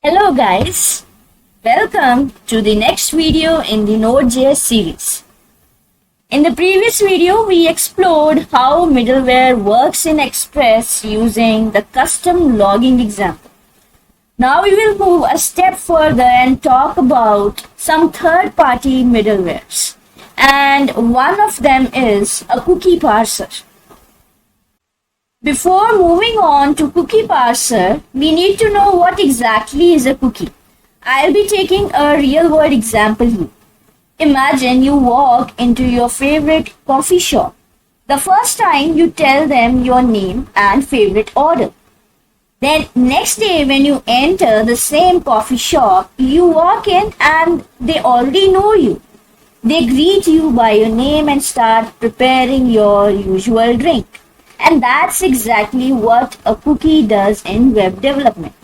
Hello guys, welcome to the next video in the Node.js series. In the previous video, we explored how middleware works in Express using the custom logging example. Now we will move a step further and talk about some third-party middlewares. And one of them is a cookie parser. Before moving on to cookie parser, we need to know what exactly is a cookie. I'll be taking a real world example here. Imagine you walk into your favorite coffee shop. The first time you tell them your name and favorite order. Then next day when you enter the same coffee shop, you walk in and they already know you. They greet you by your name and start preparing your usual drink. And that's exactly what a cookie does in web development.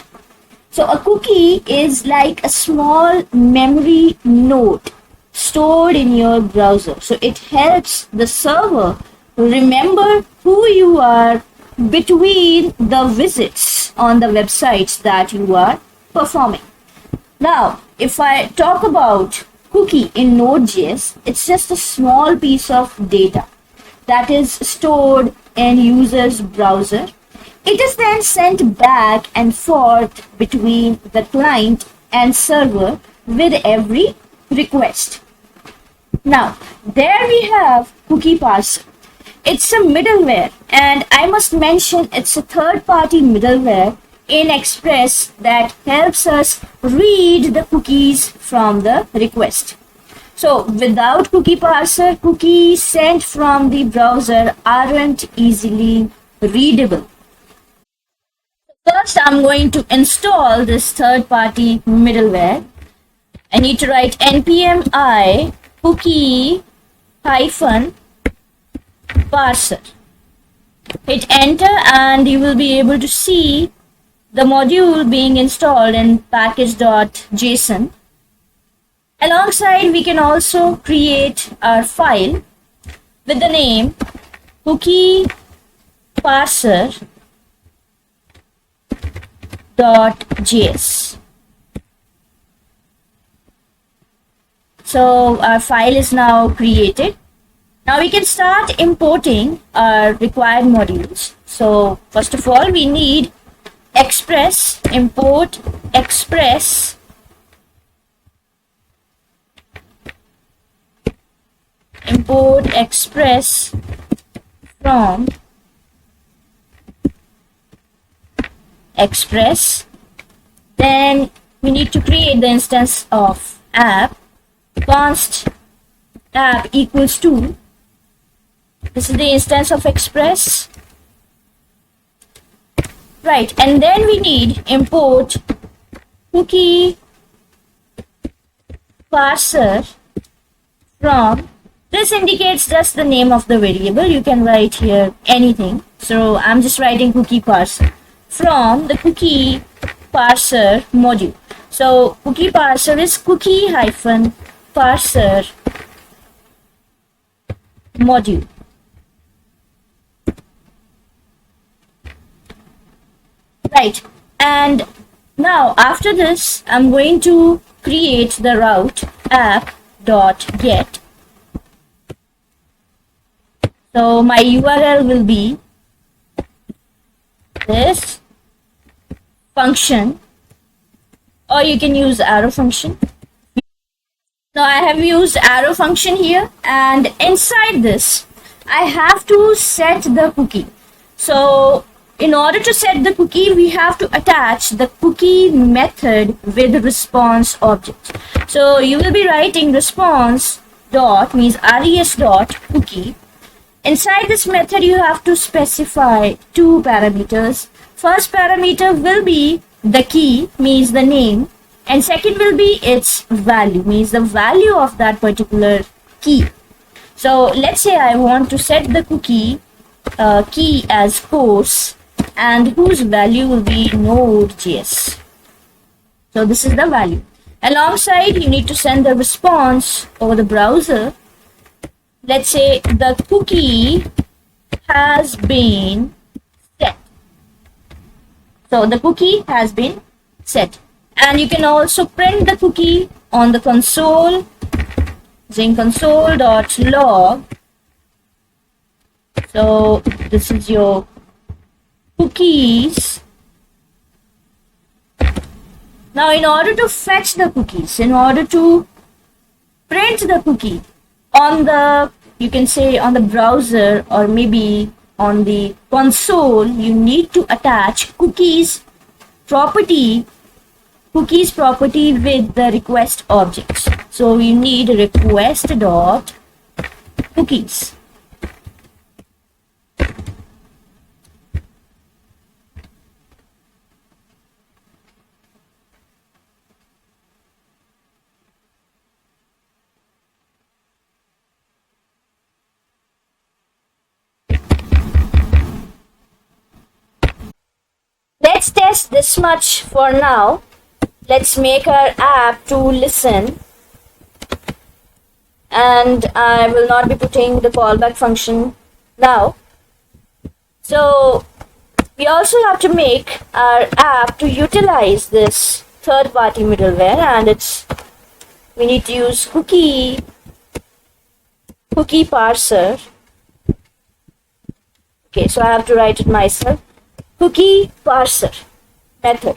So a cookie is like a small memory node stored in your browser. So it helps the server remember who you are between the visits on the websites that you are performing. Now, if I talk about cookie in Node.js, it's just a small piece of data that is stored in user's browser. It is then sent back and forth between the client and server with every request. Now, there we have cookie parser. It's a middleware, and I must mention it's a third-party middleware in Express that helps us read the cookies from the request. So without cookie parser, cookies sent from the browser aren't easily readable. First, I'm going to install this third-party middleware. I need to write npm I cookie hyphen parser. Hit enter and you will be able to see the module being installed in package.json. Alongside, we can also create our file with the name cookie parser.js. So our file is now created. Now we can start importing our required modules. So first of all, we need Express, import Express from Express. Then we need to create the instance of app. Const app equals to, this is the instance of Express, right? And then we need import cookie parser from. This indicates just the name of the variable. You can write here anything. So I'm just writing cookie parser from the cookie parser module. So cookie parser is cookie hyphen parser module. Right. And now after this, I'm going to create the route app.get. So my URL will be this function, or you can use arrow function. Now I have used arrow function here, and inside this I have to set the cookie. So in order to set the cookie, we have to attach the cookie method with response object. So you will be writing response dot means res dot cookie. Inside this method, you have to specify two parameters. First parameter will be the key, means the name, and second will be its value, means the value of that particular key. So let's say I want to set the cookie key as course, and whose value will be Node.js. So this is the value. Alongside, you need to send the response over the browser. Let's say the cookie has been set. So the cookie has been set. And you can also print the cookie on the console using console.log. So this is your cookies. Now in order to fetch the cookies, in order to print the cookie on the, you can say on the browser or maybe on the console, you need to attach cookies property with the request objects. So you need request dot cookies. Let's test this much for now. Let's make our app to listen, and I will not be putting the callback function now. So we also have to make our app to utilize this third-party middleware, and we need to use cookie parser. Okay, so I have to write it myself. Cookie parser method.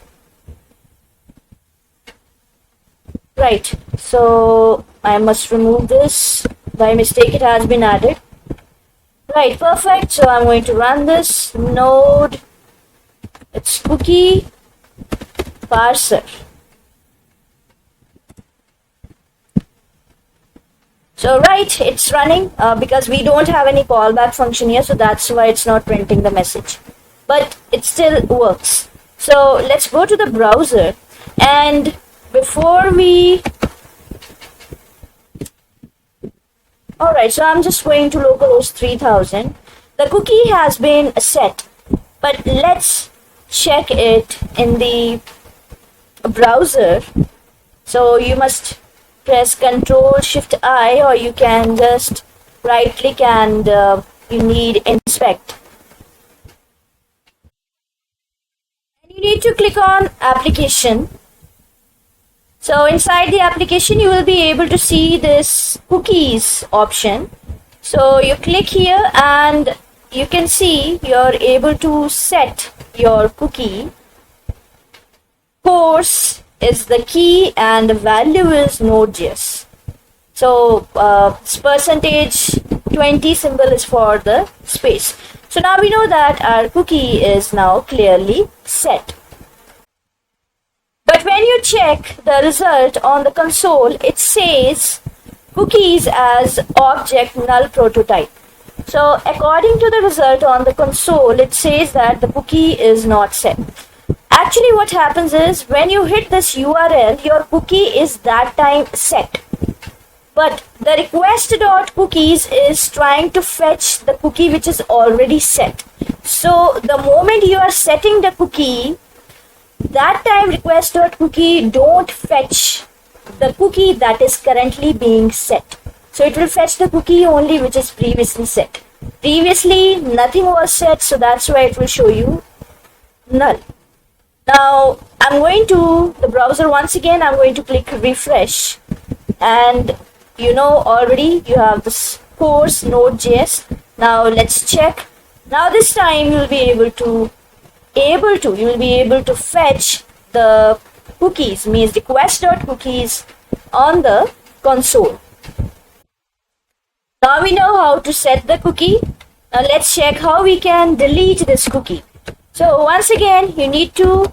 Right, so I must remove this. By mistake it has been added. Right, perfect. So I'm going to run this node. It's cookie parser. So right, it's running because we don't have any callback function here, so that's why it's not printing the message. But it still works. So let's go to the browser, and before we... Alright, so I'm just going to localhost 3000. The cookie has been set, but let's check it in the browser. So you must press Ctrl+Shift+I, or you can just right click and you need inspect. And you need to click on application. So inside the application, you will be able to see this cookies option. So you click here and you can see you're able to set your cookie. Course is the key and the value is Node.js. So %20 symbol is for the space. So now we know that our cookie is now clearly set. But when you check the result on the console, it says cookies as object null prototype. So according to the result on the console, it says that the cookie is not set. Actually, what happens is when you hit this URL, your cookie is that time set. But the request.cookies is trying to fetch the cookie which is already set. So the moment you are setting the cookie, that time request.cookie don't fetch the cookie that is currently being set. So it will fetch the cookie only which is previously set. Previously nothing was set, so that's why it will show you null. Now I'm going to the browser once again. I'm going to click refresh, and you know already you have this course Node.js. Now let's check. Now this time you will be able to fetch the cookies, means request.cookies on the console. Now we know how to set the cookie. Now let's check how we can delete this cookie. So once again, you need to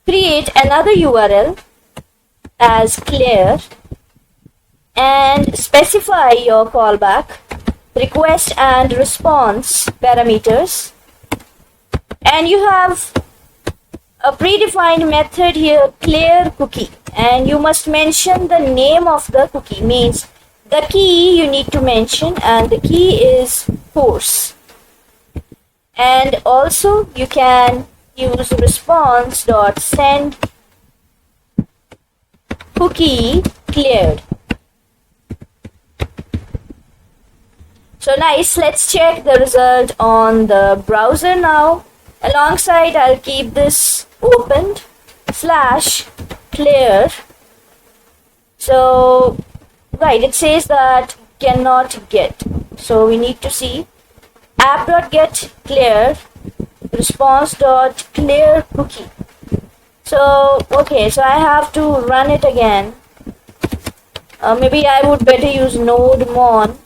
create another URL as clear and specify your callback, request and response parameters. And you have a predefined method here, clear cookie, and you must mention the name of the cookie, means the key you need to mention, and the key is course. And also you can use response.send cookie cleared. So nice, let's check the result on the browser now. Alongside, I'll keep this opened / clear. So right, it says that cannot get. So we need to see app.get clear response.clear cookie. So okay, so I have to run it again. Maybe I would better use node mon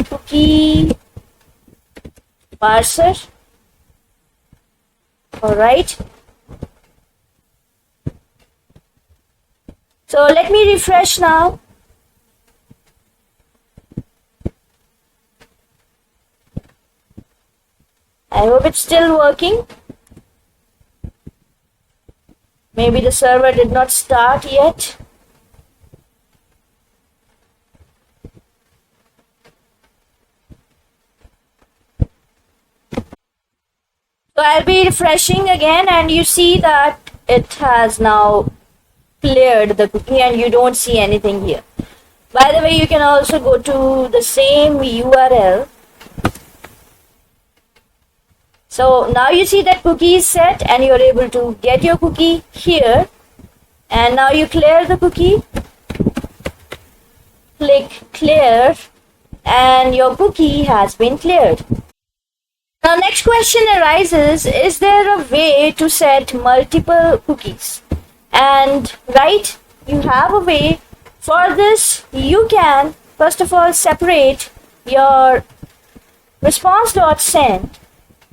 cookie parser. Alright. So let me refresh now. I hope it's still working. Maybe the server did not start yet. So I'll be refreshing again, and you see that it has now cleared the cookie and you don't see anything here. By the way, you can also go to the same URL. So now you see that cookie is set and you're able to get your cookie here. And now you clear the cookie. Click clear and your cookie has been cleared. Now next question arises, is there a way to set multiple cookies? And right, you have a way. For this, you can first of all separate your response.send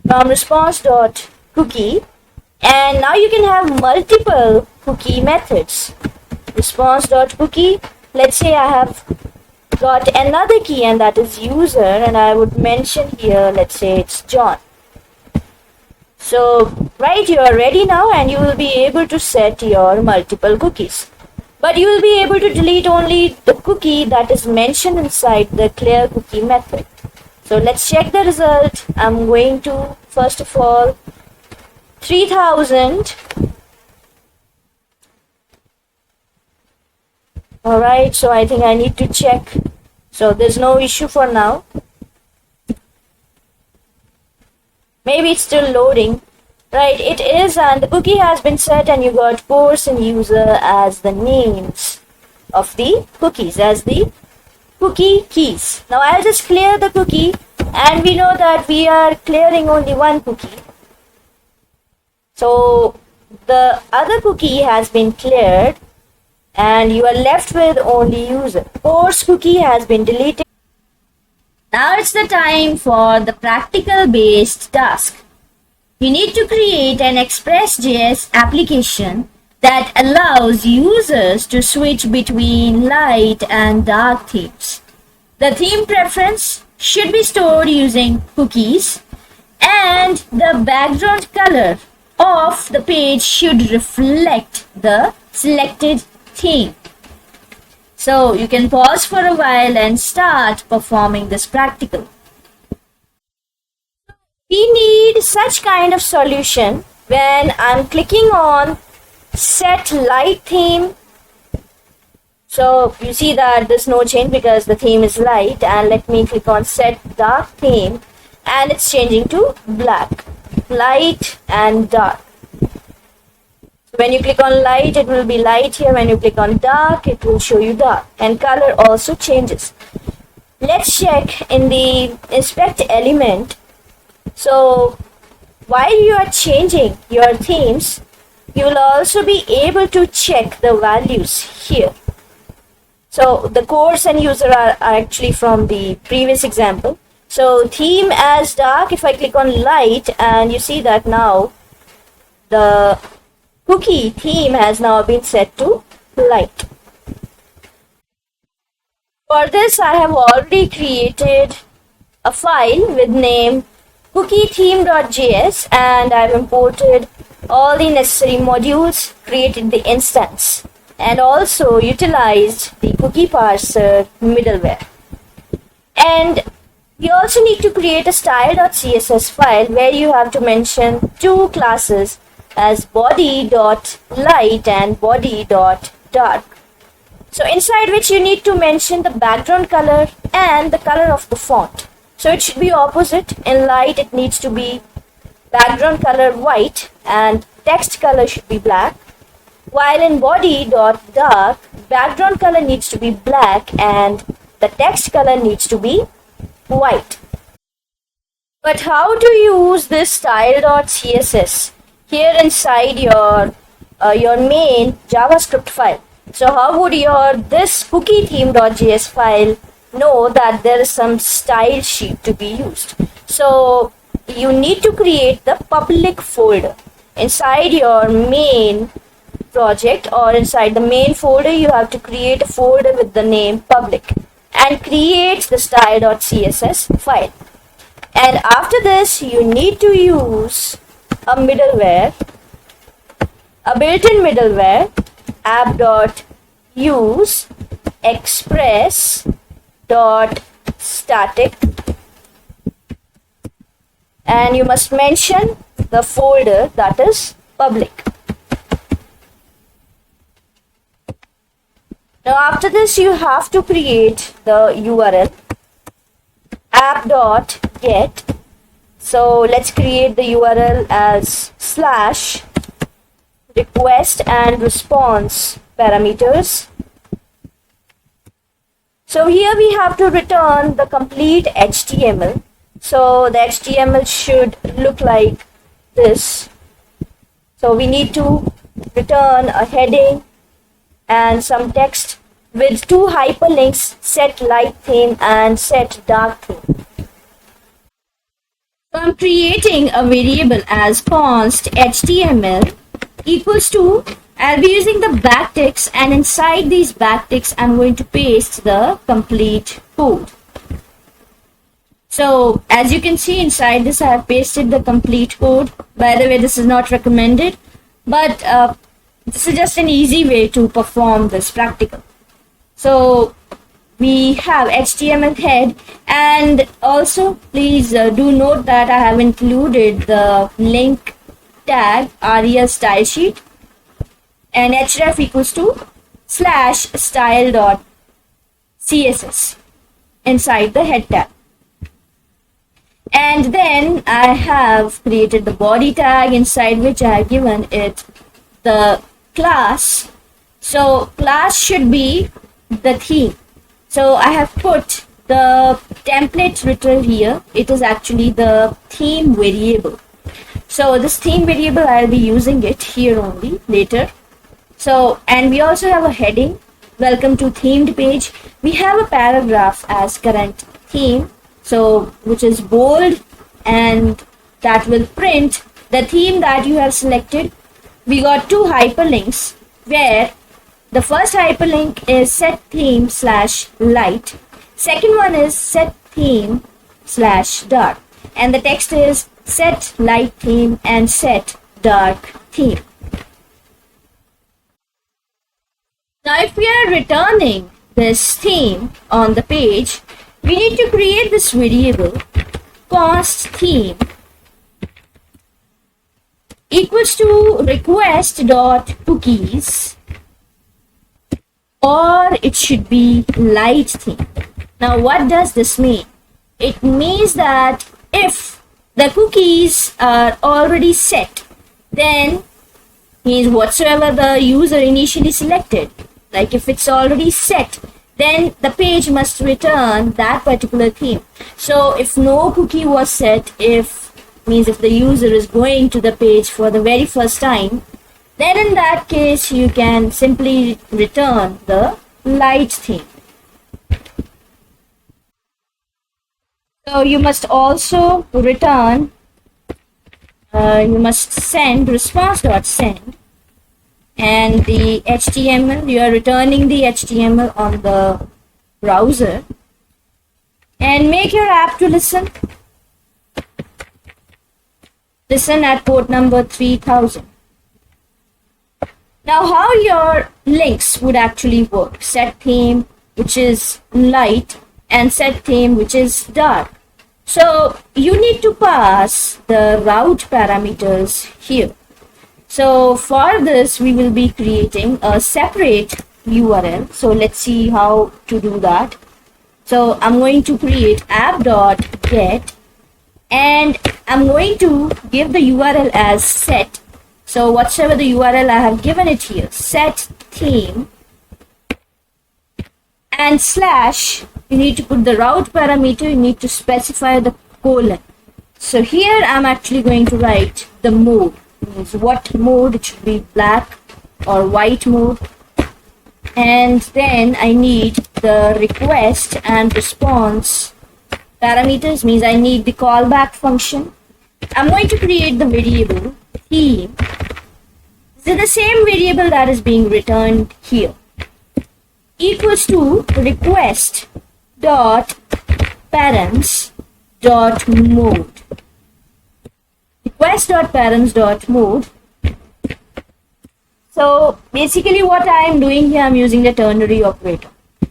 from response.cookie, and now you can have multiple cookie methods. Response.cookie, let's say I have got another key and that is user, and I would mention here, let's say it's John. So right, you are ready now and you will be able to set your multiple cookies. But you will be able to delete only the cookie that is mentioned inside the clear cookie method. So let's check the result. I'm going to, first of all, 3000. Alright, so I think I need to check. So there's no issue for now. Maybe it's still loading. Right, it is, and the cookie has been set and you got course and user as the names of the cookies, as the cookie keys. Now I'll just clear the cookie, and we know that we are clearing only one cookie. So the other cookie has been cleared and you are left with only user. Course cookie has been deleted. Now it's the time for the practical based task. You need to create an Express.js application that allows users to switch between light and dark themes. The theme preference should be stored using cookies, and the background color of the page should reflect the selected theme. So you can pause for a while and start performing this practical. We need such kind of solution when I'm clicking on set light theme. So you see that there's no change because the theme is light, and let me click on set dark theme and it's changing to black, light and dark. So when you click on light, it will be light here. When you click on dark, it will show you dark, and color also changes. Let's check in the inspect element. So while you are changing your themes, you will also be able to check the values here. So the course and user are actually from the previous example. So theme as dark, if I click on light, and you see that now the cookie theme has now been set to light. For this, I have already created a file with name cookietheme.js, and I've imported all the necessary modules, created the instance, and also utilized the cookie parser middleware. And you also need to create a style.css file where you have to mention two classes as body.light and body.dark. So inside which you need to mention the background color and the color of the font. So it should be opposite. In light, it needs to be background color white and text color should be black. While in body.dark, background color needs to be black and the text color needs to be white. But how to use this style.css here inside your main JavaScript file? So how would your this cookie theme.js file know that there is some style sheet to be used? So you need to create the public folder inside your main project, or inside the main folder you have to create a folder with the name public and create the style.css file. And after this you need to use a middleware, a built-in middleware, app.use express.static, and you must mention the folder that is public. Now after this you have to create the URL app.get. So let's create the URL as /request and response parameters. So here we have to return the complete HTML. So the HTML should look like this. So we need to return a heading and some text with two hyperlinks, set light theme and set dark theme. So I'm creating a variable as const HTML equals to, I'll be using the backticks, and inside these backticks I'm going to paste the complete code. So as you can see inside this I have pasted the complete code. By the way, this is not recommended, but this is just an easy way to perform this practical. So we have HTML head, and also please do note that I have included the link tag rel style sheet and href equals to /style.css inside the head tag. And then I have created the body tag inside which I have given it the class. So class should be the theme. So I have put the template literal here. It is actually the theme variable. So this theme variable I'll be using it here only later. So, and we also have a heading, welcome to themed page. We have a paragraph as current theme, so which is bold, and that will print the theme that you have selected. We got two hyperlinks where the first hyperlink is set theme /light. Second one is set theme /dark. And the text is set light theme and set dark theme. Now if we are returning this theme on the page, we need to create this variable const theme equals to request.cookies, or it should be light theme. Now what does this mean? It means that if the cookies are already set, then means whatsoever the user initially selected, like if it's already set, then the page must return that particular theme. So if no cookie was set, if the user is going to the page for the very first time, then in that case you can simply return the light theme. So you must also return, you must send response.send, and the HTML, you are returning the HTML on the browser, and make your app to listen at port number 3000. Now how your links would actually work: set theme, which is light, and set theme, which is dark. So you need to pass the route parameters here. So for this we will be creating a separate URL. So let's see how to do that. So I'm going to create app.get, and I'm going to give the URL as set. So whatsoever the URL I have given it here, set theme and slash, you need to put the route parameter, you need to specify the colon. So here I'm actually going to write the mode, means what mode, it should be black or white mode. And then I need the request and response parameters, means I need the callback function. I'm going to create the variable theme. This is the same variable that is being returned here, equals to request dot parents dot mode. Request dot parents dot mode. So basically what I am doing here, I'm using the ternary operator.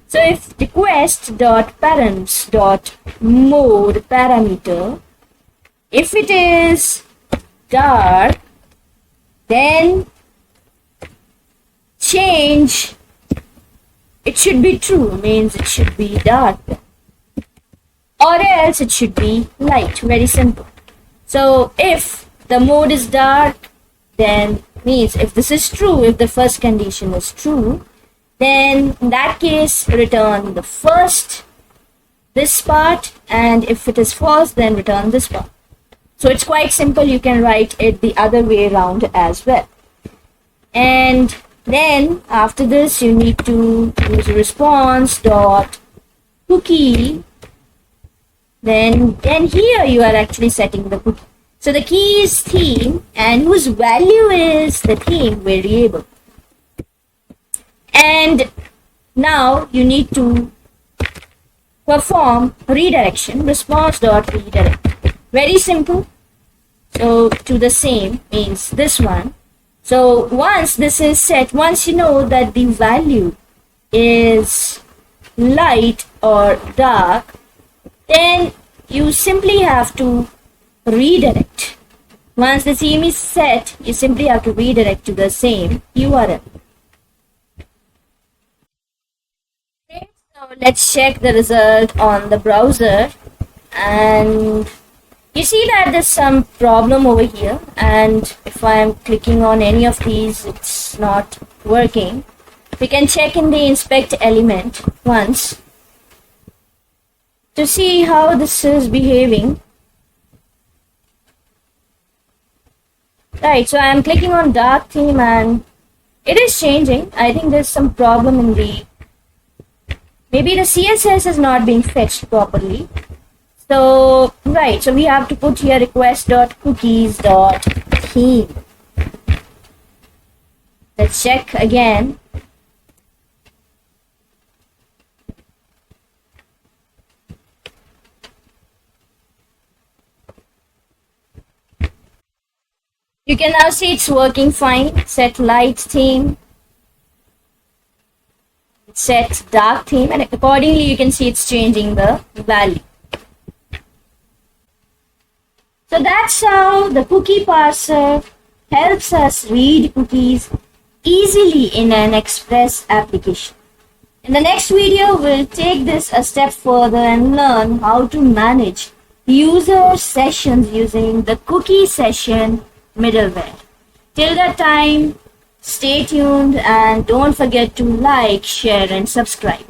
So if request dot parents dot mode parameter, if it is dark, then change, it should be true, means it should be dark, or else it should be light. Very simple. So if the mode is dark, then means if this is true, if the first condition is true, then in that case return the first, this part, and if it is false, then return this part. So it's quite simple. You can write it the other way around as well. And then after this, you need to use response dot cookie. Then here you are actually setting the cookie. So the key is theme, and whose value is the theme variable. And now you need to perform redirection, response dot redirect. Very simple. So to the same, means this one. So once this is set, once you know that the value is light or dark, then you simply have to redirect. Once the theme is set, you simply have to redirect to the same URL. Okay, so let's check the result on the browser, and you see that there's some problem over here, and if I'm clicking on any of these, it's not working. We can check in the inspect element once to see how this is behaving. Right, so I'm clicking on dark theme and it is changing. I think there's some problem in the, maybe the CSS is not being fetched properly. So, right, so we have to put here request.cookies.theme. Let's check again. You can now see it's working fine. Set light theme, set dark theme, and accordingly you can see it's changing the value. So that's how the cookie parser helps us read cookies easily in an Express application. In the next video, we'll take this a step further and learn how to manage user sessions using the cookie session middleware. Till that time, stay tuned and don't forget to like, share and subscribe.